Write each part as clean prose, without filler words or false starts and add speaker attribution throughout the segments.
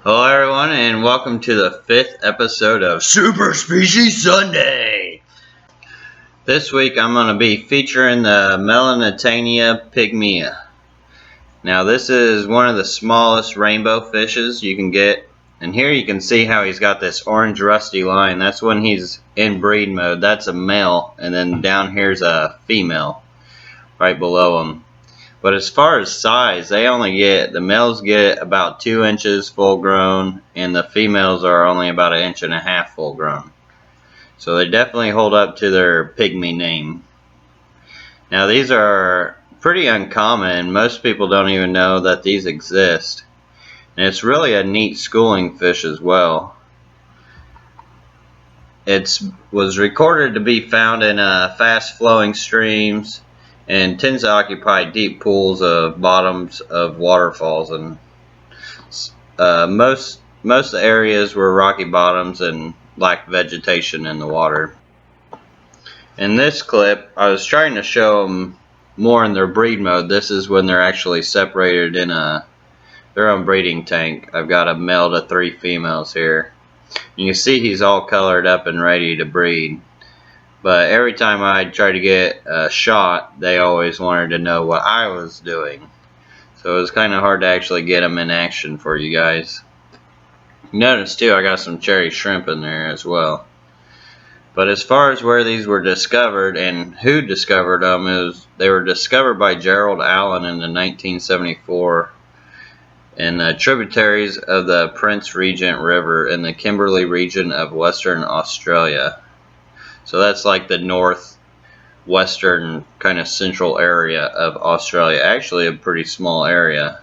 Speaker 1: Hello everyone, and welcome to the 5th episode of Super Species Sunday. This week I'm going to be featuring the Melanotaenia Pygmaea. Now this is one of the smallest rainbow fishes you can get, and here you can see how he's got this orange rusty line. That's when he's in breed mode. That's a male, and then down here's a female right below him. But as far as size, the males get about 2 inches full grown, and the females are only about 1.5 inches full grown. So they definitely hold up to their pygmy name. Now these are pretty uncommon. Most people don't even know that these exist. And it's really a neat schooling fish as well. It was recorded to be found in fast flowing streams, and tends to occupy deep pools of bottoms of waterfalls, and most areas were rocky bottoms and lacked vegetation in the water. In this clip, I was trying to show them more in their breed mode. This is when they're actually separated in their own breeding tank. I've got a male to 3 females here. You can see he's all colored up and ready to breed. But every time I tried to get a shot, they always wanted to know what I was doing. So it was kind of hard to actually get them in action for you guys. Notice too, I got some cherry shrimp in there as well. But as far as where these were discovered and who discovered them, they were discovered by Gerald Allen in 1974 in the tributaries of the Prince Regent River in the Kimberley region of Western Australia. So that's like the northwestern kind of central area of Australia. Actually a pretty small area.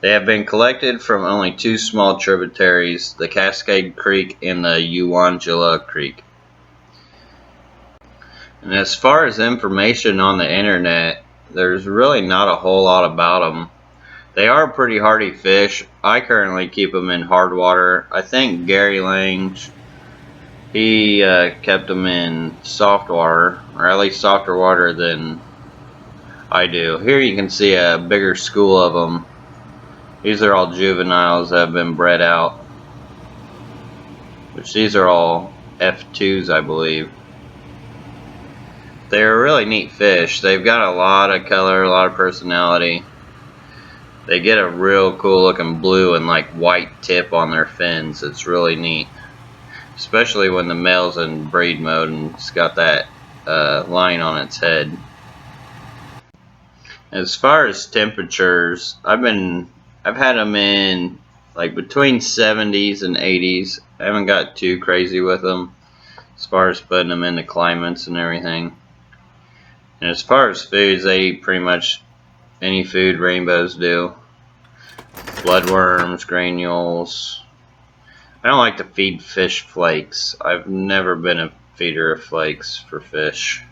Speaker 1: They have been collected from only 2 small tributaries, the Cascade Creek and the Uwangilla Creek. And as far as information on the internet, there's really not a whole lot about them. They are pretty hardy fish. I currently keep them in hard water. I think Gary Lange, he kept them in soft water, or at least softer water than I do. Here you can see a bigger school of them. These are all juveniles that have been bred out, which these are all F2s, I believe. They're a really neat fish. They've got a lot of color, a lot of personality. They get a real cool looking blue and like white tip on their fins. It's really neat. Especially when the male's in breed mode and it's got that line on its head. As far as temperatures, I've had them in like between 70s and 80s. I haven't got too crazy with them as far as putting them into climates and everything. And as far as foods, they eat pretty much any food rainbows do. Bloodworms, granules. I don't like to feed fish flakes. I've never been a feeder of flakes for fish.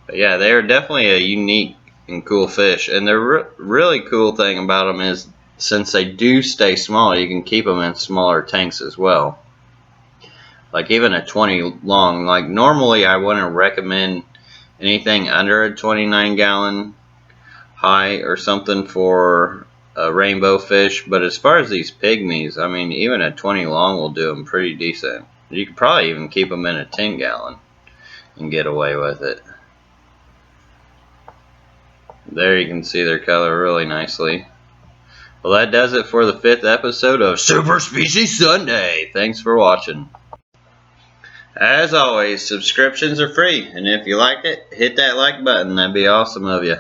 Speaker 1: But yeah, they are definitely a unique and cool fish. And the really cool thing about them is, since they do stay small, you can keep them in smaller tanks as well. Like even a 20 long. Like normally I wouldn't recommend anything under a 29 gallon high or something for a rainbow fish, but as far as these pygmies, I mean, even a 20 long will do them pretty decent. You could probably even keep them in a 10 gallon and get away with it. There you can see their color really nicely. Well, that does it for the 5th episode of Super Species Sunday. Thanks for watching. As always, subscriptions are free, and if you liked it, hit that like button. That'd be awesome of you.